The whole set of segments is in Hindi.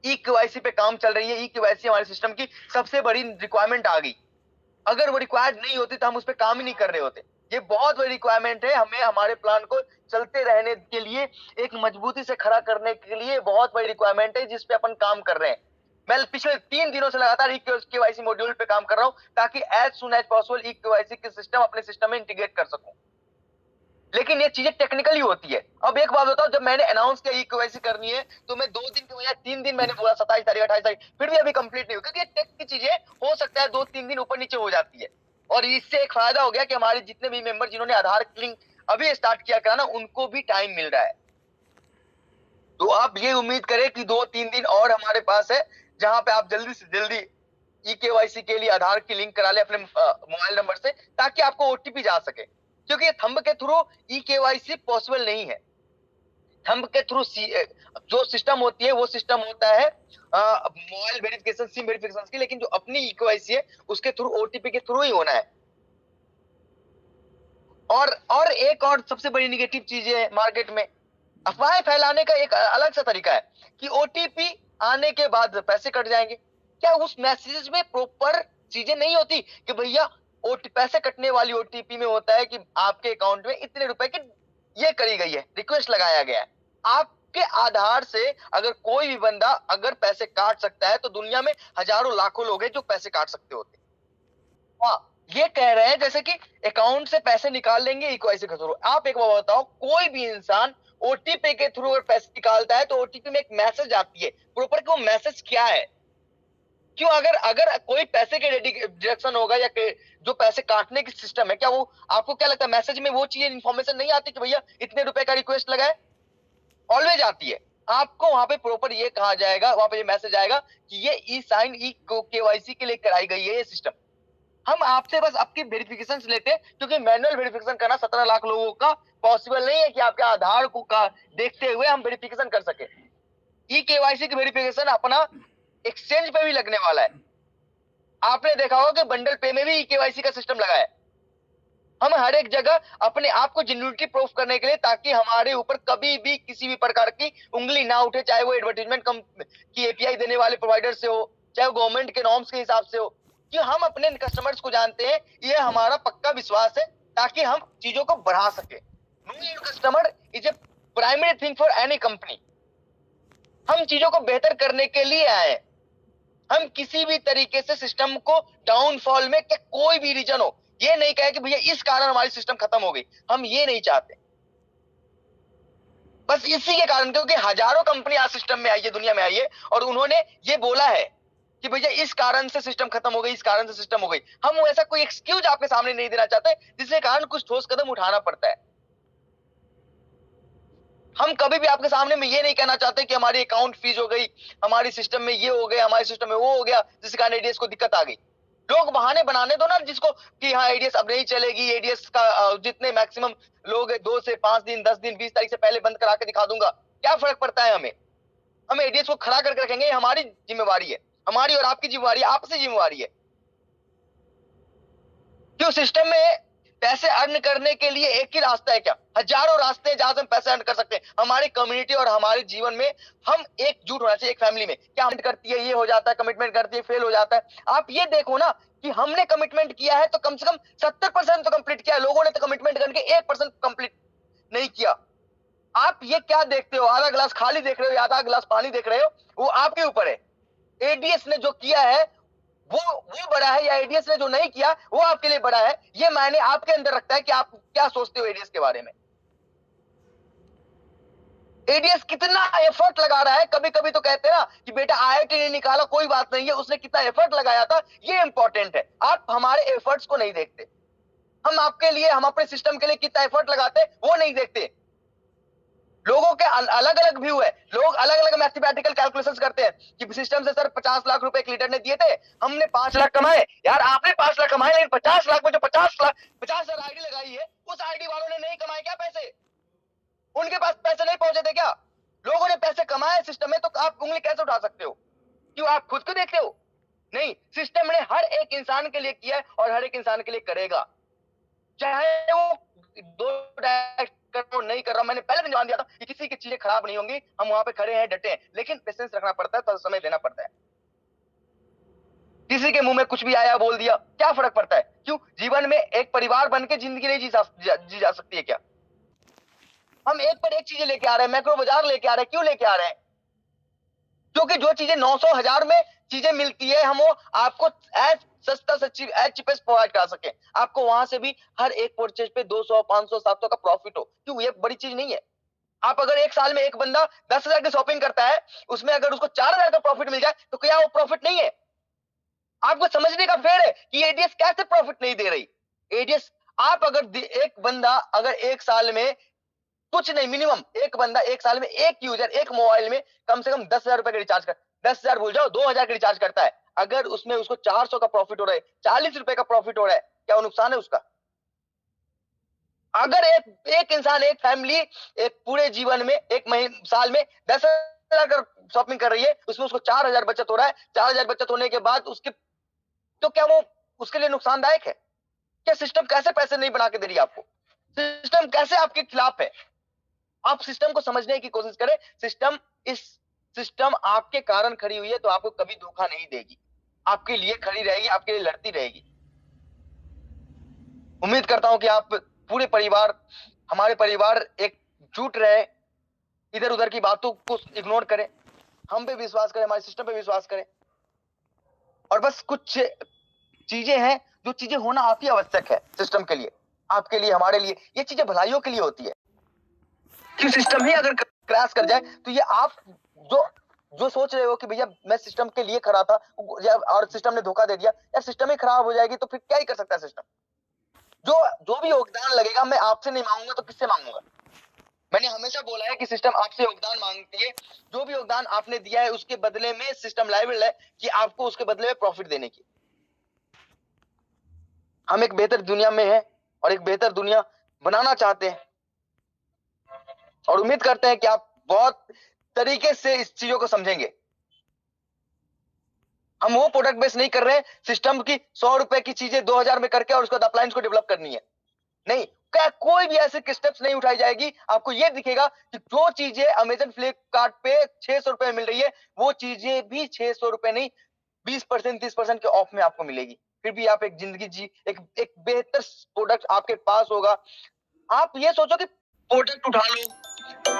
ई केवाईसी पे काम चल रही है। ई केवाईसी हमारे सिस्टम की सबसे बड़ी रिक्वायरमेंट आ गई। अगर वो रिक्वायर्ड नहीं होती तो हम उस पर काम ही नहीं कर रहे होते। ये बहुत बड़ी रिक्वायरमेंट है, हमें हमारे प्लान को चलते रहने के लिए, एक मजबूती से खड़ा करने के लिए बहुत बड़ी रिक्वायरमेंट है जिस पे अपन काम कर रहे हैं। मैं पिछले 3 दिनों से लगातार ई केवाईसी मॉड्यूल पे काम कर रहा हूं ताकि as soon as possible e KYC के सिस्टम अपने सिस्टम में इंटीग्रेट कर सकूं। लेकिन ये चीजें टेक्निकली होती है। अब एक बात बताओ, जब मैंने अनाउंस किया ई केवाईसी करनी है तो मैं 2 दिन के बजाय 3 दिन मैंने बोला, 27 तारीख 28 तारीख, फिर भी अभी कंप्लीट नहीं हुई, क्योंकि टेक की चीजें हो सकता है 2-3 दिन ऊपर नीचे हो जाती है। और इससे एक फायदा हो गया कि हमारे जितने भी मेंबर जिन्होंने आधार लिंक अभी स्टार्ट किया कराना, उनको भी टाइम मिल रहा है। तो आप ये उम्मीद करें कि 2-3 दिन और हमारे पास है जहां पे आप जल्दी से जल्दी ई केवाईसी के लिए आधार की लिंक करा ले अपने मोबाइल नंबर से, ताकि आपको ओटीपी जा सके। क्योंकि थंब के थ्रू ई केवाईसी पॉसिबल नहीं है। थंब के थ्रू जो सिस्टम होती है वो सिस्टम होता है मोबाइल वेरिफिकेशन, सिम वेरिफिकेशन की, लेकिन जो अपनी ई केवाईसी है उसके थ्रू ओटीपी के थ्रू ही होना है। और एक और सबसे बड़ी निगेटिव चीज है मार्केट में, अफवाहें फैलाने का एक अलग सा तरीका है कि ओटीपी आने के बाद पैसे कट जाएंगे। क्या उस मैसेज में प्रॉपर चीजें नहीं होती कि भैया पैसे कटने वाली ओटीपी में होता है कि आपके अकाउंट में इतने रुपए की ये करी गई है, रिक्वेस्ट लगाया गया है। आपके आधार से अगर कोई भी बंदा अगर पैसे काट सकता है तो दुनिया में हजारों लाखों लोग हैं जो पैसे काट सकते होते। हाँ, ये कह रहे हैं जैसे कि अकाउंट से पैसे निकाल लेंगे ई केवाईसी के थ्रू। आप एक बात बताओ, कोई भी इंसान ओटीपी के थ्रू अगर पैसे निकालता है तो ओटीपी में एक मैसेज आती है, प्रॉपर कि वो मैसेज क्या है। क्यों? अगर अगर कोई पैसे के डिडक्शन होगा या जो पैसे काटने की सिस्टम है, क्या वो आपको क्या लगता है मैसेज में वो चीज इन्फॉर्मेशन नहीं आती कि भैया इतने रुपए का रिक्वेस्ट लगा है? ऑलवेज आती है। आपको वहां पे प्रॉपर ये कहा जाएगा, वहां पे ये मैसेज आएगा कि ये ई साइन ई केवाईसी के लिए कराई गई है ये सिस्टम। हम आपसे बस आपकी वेरिफिकेशन लेते हैं, क्योंकि मैनुअल वेरिफिकेशन करना 17 लाख लोगों का पॉसिबल नहीं है कि आपके आधार को का देखते हुए हम वेरिफिकेशन कर सके। ई केवाईसी की वेरिफिकेशन अपना एक्सचेंज पे भी लगने वाला है। आपने देखा होगा कि बंडल पे में भी ई केवाईसी का सिस्टम लगा है। हम हर एक जगह अपने आप को जेन्युइनिटी प्रूफ करने के लिए, ताकि हमारे ऊपर कभी भी किसी भी प्रकार की उंगली ना उठे, चाहे वो एडवर्टाइजमेंट की एपीआई देने वाले प्रोवाइडर से हो, चाहे वो गवर्नमेंट के नॉर्म्स के हिसाब से हो, कि हम अपने कस्टमर्स को जानते हैं। ये हमारा पक्का विश्वास है ताकि हम चीजों को बढ़ा सके। Know your customer is a primary thing for any company. हम चीजों को बेहतर करने के लिए आए हैं। हम किसी भी तरीके से सिस्टम को डाउनफॉल में क्या कोई भी रीजन हो, ये नहीं कहे कि भैया इस कारण हमारी सिस्टम खत्म हो गई, हम ये नहीं चाहते। बस इसी के कारण, क्योंकि हजारों कंपनी आज सिस्टम में आई है, दुनिया में आई है, और उन्होंने ये बोला है कि भैया इस कारण से सिस्टम खत्म हो गई, इस कारण से सिस्टम हो गई। हम ऐसा कोई एक्सक्यूज आपके सामने नहीं देना चाहते जिसके कारण कुछ ठोस कदम उठाना पड़ता है। हम कभी भी आपके सामने में ये नहीं कहना चाहते कि हमारी अकाउंट फीस हो गई, हमारी सिस्टम में ये हो गया, हमारे सिस्टम में वो हो गया, जिस कारण एडीएस को दिक्कत आ गई। लोग बहाने बनाने दो ना जिसको कि हाँ एडीएस अब नहीं चलेगी, एडीएस का जितने मैक्सिमम लोग 2 से 5 दिन 10 दिन 20 तारीख से पहले बंद करा के दिखा दूंगा, क्या फर्क पड़ता है हमें? हम एडीएस को खड़ा करके रखेंगे, हमारी जिम्मेवारी है, हमारी और आपकी जिम्मेवारी है, आपसी जिम्मेवारी है। क्यों? सिस्टम में पैसे अर्न करने के लिए एक ही रास्ता है क्या? हजारों रास्ते हैं जहां से हम पैसे अर्न कर सकते हैं। हमारी कम्युनिटी और हमारे जीवन में हम एकजुट होना चाहिए। एक फैमिली में क्या कमिटमेंट करती है, ये हो जाता है, कमिटमेंट करती है, फेल हो जाता है। आप ये देखो ना कि हमने कमिटमेंट किया है तो कम से कम 70% तो कंप्लीट किया है, लोगों ने तो कमिटमेंट करके 1% कंप्लीट नहीं किया। आप ये क्या देखते हो? आधा गिलास खाली देख रहे हो या आधा गिलास पानी देख रहे हो, वो आपके ऊपर है। एडीएस ने जो किया है वो बड़ा है, या एडीएस ने जो नहीं किया वो आपके लिए बड़ा है, ये मायने आपके अंदर रखता है कि आप क्या सोचते हो एडीएस के बारे में। एडीएस कितना एफर्ट लगा रहा है। कभी कभी तो कहते हैं ना कि बेटा आईआईटी ने निकाला, कोई बात नहीं है, उसने कितना एफर्ट लगाया था, ये इंपॉर्टेंट है। आप हमारे एफर्ट्स को नहीं देखते। हम आपके लिए, हम अपने सिस्टम के लिए कितना एफर्ट लगाते वो नहीं देखते। लोगों के अलग अलग व्यू है, लोग अलग अलग मैथमेटिकल कैलकुलेशंस करते हैं कि सिस्टम से सर 50 लाख रुपए एक लीडर ने दिए थे, हमने 5 लाख कमाए। यार आपने 5 लाख कमाए, लेकिन 50 लाख में जो 50 लाख 50 आईडी लगाई है, उस आईडी वालों ने नहीं कमाए क्या पैसे? उनके पास पैसे नहीं पहुंचे थे क्या? लोगों ने पैसे कमाए सिस्टम में, तो आप उंगली कैसे उठा सकते हो? क्यों? आप खुद को देखते हो? नहीं, सिस्टम ने हर एक इंसान के लिए किया है और हर एक इंसान के लिए करेगा। चाहे वो 2 कर रहा हूँ नहीं कर रहा हूँ, मैंने पहले दिन जवाब दिया था कि किसी की चीजें खराब नहीं होंगी, हम वहां पे खड़े हैं, डटे हैं, लेकिन पेशेंस रखना पड़ता है, तो समय देना पड़ता है। किसी के मुंह में कुछ भी आया बोल दिया, क्या फर्क पड़ता है? क्यों? जीवन में एक परिवार बन के जिंदगी नहीं जी जा सकती है क्या? हम एक पर एक चीजें लेके आ रहे हैं, मैक्रो बाजार लेके आ रहे हैं, क्यों लेके आ रहे हैं? क्योंकि जो चीजें 900 1000 में चीजें मिलती है, हम वो आपको एज सस्ता सच्ची एज चीपेस्ट प्रोवाइड करा सके, आपको वहां से भी हर एक परचेज पे 200 500 700 का प्रॉफिट हो। क्यों? ये बड़ी चीज नहीं है। आप अगर एक साल में एक बंदा 10,000 की शॉपिंग करता है, उसमें अगर उसको 4,000 का प्रॉफिट मिल जाए, तो क्या वो प्रॉफिट नहीं है? आपको समझने का फेर है कि एडीएस कैसे प्रॉफिट नहीं दे रही। एडीएस, आप अगर एक बंदा अगर एक साल में कुछ नहीं, मिनिमम एक बंदा एक साल में एक यूजर एक मोबाइल में कम से कम 10,000 रुपए का रिचार्ज कर, 10,000 भूल जाओ, 2,000 का रिचार्ज करता है, अगर उसमें उसको 400 का प्रॉफिट हो रहा है, 40 रुपए का प्रॉफिट हो रहा है, क्या वो नुकसान है उसका? अगर एक इंसान, एक फैमिली एक पूरे जीवन में एक महीने साल में 10,000 का शॉपिंग कर रही है, उसमें उसको 4,000 बचत हो रहा है, 4,000 बचत होने के बाद उसके, तो क्या वो उसके लिए नुकसानदायक है? क्या सिस्टम कैसे पैसे नहीं बना के दे रही है आपको? सिस्टम कैसे आपके खिलाफ है? आप सिस्टम को समझने की कोशिश करें। इस सिस्टम आपके कारण खड़ी हुई है, तो आपको कभी धोखा नहीं देगी, आपके लिए खड़ी रहेगी, आपके लिए लड़ती रहेगी। उम्मीद करता हूं कि आप पूरे परिवार, हमारे परिवार एकजुट रहे, इधर उधर की बातों को इग्नोर करें, हम पे विश्वास करें, हमारे सिस्टम पे विश्वास करें। और बस कुछ चीजें हैं, जो चीजें होना आप ही आवश्यक है सिस्टम के लिए, आपके लिए, हमारे लिए। ये चीजें भलाइयों के लिए होती है कि सिस्टम ही अगर क्रैश कर जाए, तो ये आप जो जो सोच रहे हो कि भैया मैं सिस्टम के लिए खड़ा था और सिस्टम ने धोखा दे दिया, यार सिस्टम ही खराब हो जाएगी तो फिर क्या ही कर सकता है सिस्टम? जो जो भी योगदान लगेगा, मैं आपसे नहीं मांगूंगा तो किससे मांगूंगा? मैंने हमेशा बोला है कि सिस्टम आपसे योगदान मांगती है, जो भी योगदान आपने दिया है उसके बदले में सिस्टम लायबल है कि आपको उसके बदले में प्रॉफिट देने की। हम एक बेहतर दुनिया में हैं और एक बेहतर दुनिया बनाना चाहते हैं, और उम्मीद करते हैं कि आप बहुत तरीके से इस चीजों को समझेंगे। हम वो प्रोडक्ट बेस नहीं कर रहे हैं सिस्टम की 100 रुपए की चीजें 2,000 में करके और उसके बाद अप्लायंस को डेवलप करनी है, नहीं। क्या कोई भी ऐसे स्टेप्स नहीं उठाई जाएगी। आपको ये दिखेगा कि जो चीजें अमेजन फ्लिपकार्ट पे 600 रुपए मिल रही है, वो चीजें भी 600 रुपए नहीं, 20% 30% के ऑफ में आपको मिलेगी। फिर भी आप एक जिंदगी जी, एक बेहतर प्रोडक्ट आपके पास होगा। आप ये सोचो कि प्रोडक्ट उठा लो,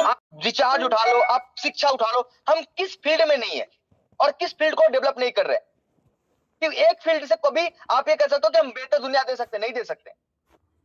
आप रिचार्ज उठा लो, आप शिक्षा उठा लो, हम किस फील्ड में नहीं है और किस फील्ड को डेवलप नहीं कर रहे? कि एक फील्ड से कभी आप ये कह सकते हो कि हम बेहतर दुनिया दे सकते, नहीं दे सकते।